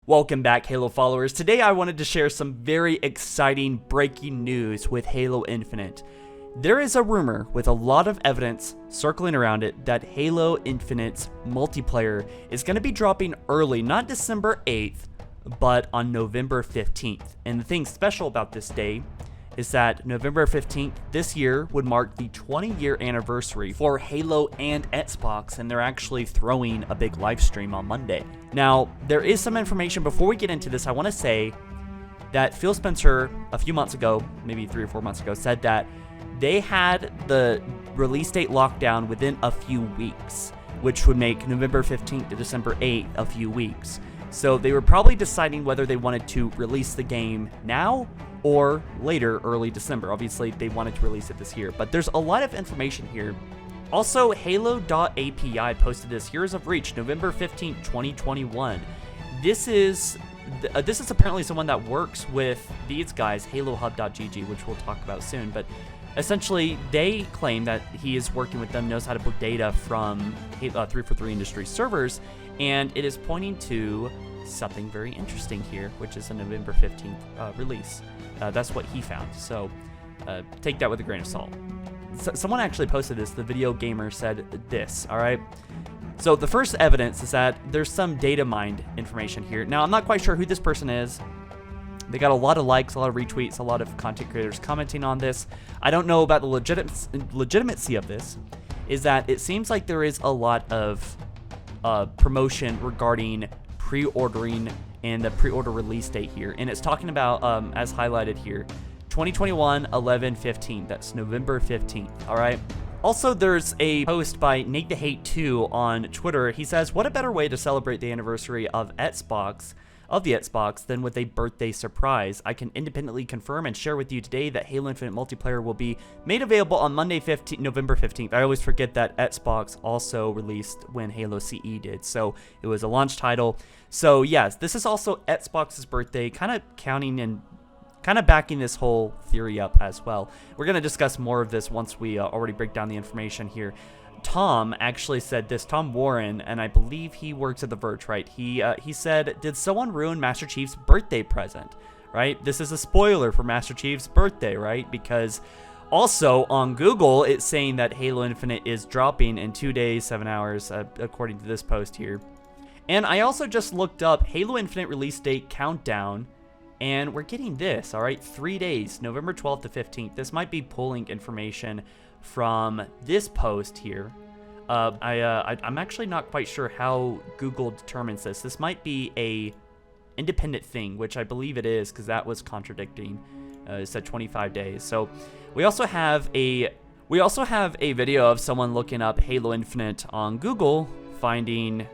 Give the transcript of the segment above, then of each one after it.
Welcome back, Halo followers. Today I wanted to share some very exciting breaking news with Halo Infinite. There is a rumor with a lot of evidence circling around it that Halo Infinite's multiplayer is going to be dropping early, not December 8th, but on November 15th. And the thing special about this day is that November 15th this year would mark the 20-year anniversary for Halo and Xbox, and they're actually throwing a big live stream on Monday. Now, there is some information. Before we get into this, I want to say that Phil Spencer, a few months ago, maybe 3 or 4 months ago, said that they had the release date locked down within a few weeks, which would make November 15th to December 8th a few weeks. So they were probably deciding whether they wanted to release the game now or later, early December. Obviously, they wanted to release it this year, but there's a lot of information here. Also, Halo.api posted this. Heroes of Reach, November 15th, 2021. This is apparently someone that works with these guys, HaloHub.gg, which we'll talk about soon, but essentially, they claim that he is working with them, knows how to put data from 343 Industry servers, and it is pointing to something very interesting here, which is a November 15th release. That's what he found, so take that with a grain of salt. Someone actually posted this. The Video Gamer said this, all right? So the first evidence is that there's some data mined information here. Now, I'm not quite sure who this person is. They got a lot of likes, a lot of retweets, a lot of content creators commenting on this. I don't know about the legitimacy of this. Is that it seems like there is a lot of promotion regarding pre-ordering and the pre-order release date here. And it's talking about, as highlighted here, 2021, 11/15. That's November 15th, all right? Also, there's a post by Nate the Hate 2 on Twitter. He says, what a better way to celebrate the anniversary of the Xbox than with a birthday surprise. I can independently confirm and share with you today that Halo Infinite multiplayer will be made available on Monday, November 15th. I always forget that Xbox also released when Halo CE did, so it was a launch title. So yes, this is also Xbox's birthday, kind of counting and kind of backing this whole theory up as well. We're going to discuss more of this once we already break down the information here. Tom actually said this, Tom Warren, and I believe he works at The Verge, right? He said, did someone ruin Master Chief's birthday present, right? This is a spoiler for Master Chief's birthday, right? Because also on Google, it's saying that Halo Infinite is dropping in 2 days, 7 hours, according to this post here. And I also just looked up Halo Infinite release date countdown, and we're getting this, all right? 3 days, November 12th to 15th. This might be pulling information from this post here. I'm actually not quite sure how Google determines this. This might be a independent thing, which I believe it is, because that was contradicting. It said 25 days. So we also have a video of someone looking up Halo Infinite on Google, finding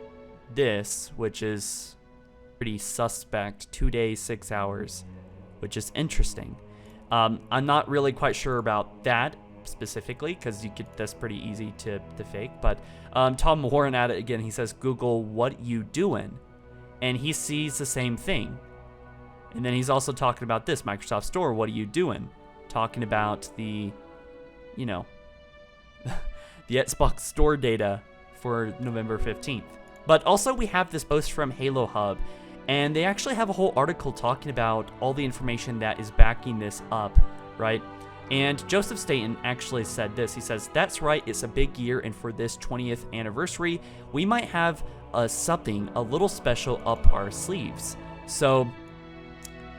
this, which is pretty suspect. 2 days, 6 hours, which is interesting. I'm not really quite sure about that specifically, because that's pretty easy to fake, but Tom Warren at it again. He says, Google, what you doing? And he sees the same thing. And then he's also talking about this, Microsoft Store, what are you doing? Talking about the the Xbox Store data for November 15th. But also we have this post from Halo Hub, and they actually have a whole article talking about all the information that is backing this up, right? And Joseph Staten actually said this. He says, that's right, it's a big year, and for this 20th anniversary, we might have something a little special up our sleeves. So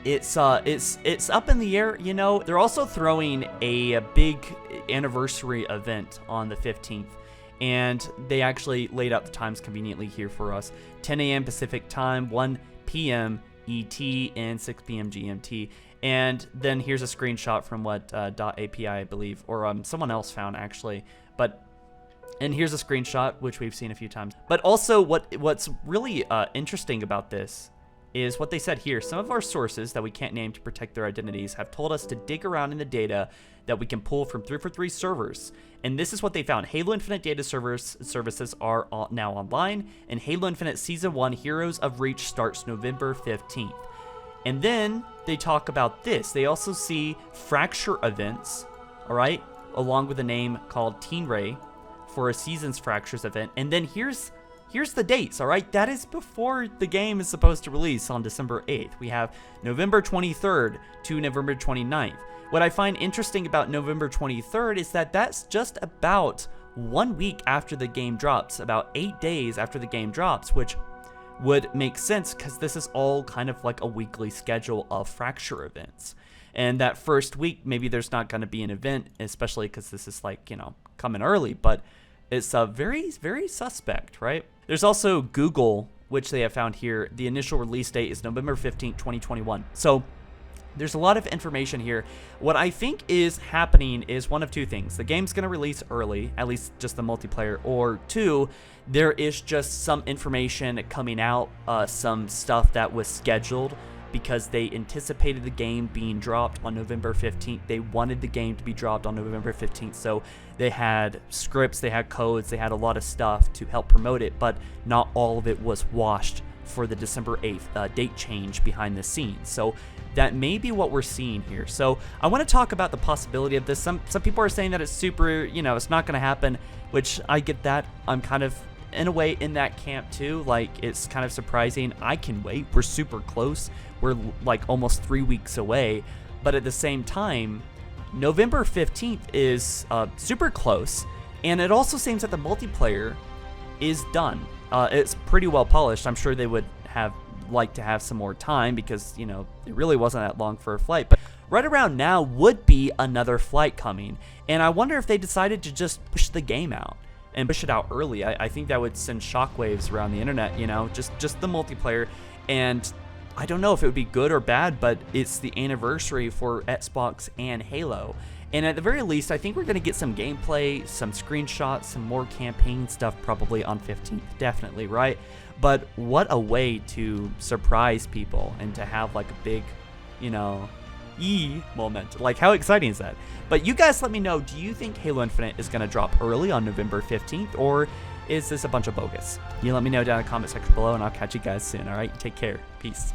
it's up in the air, They're also throwing a big anniversary event on the 15th, and they actually laid out the times conveniently here for us. 10 a.m. Pacific time, 1 p.m. ET, and 6 p.m. GMT. And then here's a screenshot from what .api, I believe, or someone else found actually. And here's a screenshot, which we've seen a few times. But also what's really interesting about this is what they said here. Some of our sources that we can't name to protect their identities have told us to dig around in the data that we can pull from 343 servers. And this is what they found. Halo Infinite data services are now online, and Halo Infinite Season 1 Heroes of Reach starts November 15th. And then they talk about this. They also see Fracture events, all right, along with a name called Teen Ray for a Seasons Fractures event. And then here's here's the dates, all right? That is before the game is supposed to release on December 8th. We have November 23rd to November 29th. What I find interesting about November 23rd is that that's just about 1 week after the game drops, about 8 days after the game drops, which would make sense because this is all kind of like a weekly schedule of Fracture events. And that first week, maybe there's not going to be an event, especially because this is like, coming early, but it's very, very suspect, right? There's also Google, which they have found here. The initial release date is November 15th, 2021. So there's a lot of information here. What I think is happening is one of two things. The game's going to release early, at least just the multiplayer, or two, there is just some information coming out, some stuff that was scheduled because they anticipated the game being dropped on November 15th. They wanted the game to be dropped on November 15th, so they had scripts, they had codes, they had a lot of stuff to help promote it, but not all of it was washed for the December 8th date change behind the scenes. So that may be what we're seeing here. So I want to talk about the possibility of this. Some people are saying that it's super, it's not going to happen, which I get that. I'm kind of, in a way, in that camp too. Like, it's kind of surprising. I can wait. We're super close. We're like almost 3 weeks away. But at the same time, November 15th is super close. And it also seems that the multiplayer is done. It's pretty well polished. I'm sure they would have like to have some more time because, it really wasn't that long for a flight. But right around now would be another flight coming. And I wonder if they decided to just push the game out and push it out early. I think that would send shockwaves around the internet, just the multiplayer. And I don't know if it would be good or bad, but it's the anniversary for Xbox and Halo. And at the very least, I think we're going to get some gameplay, some screenshots, some more campaign stuff probably on 15th, definitely, right? But what a way to surprise people and to have like a big, moment. Like, how exciting is that? But you guys let me know, do you think Halo Infinite is going to drop early on November 15th, or is this a bunch of bogus? You let me know down in the comment section below, and I'll catch you guys soon, all right? Take care. Peace.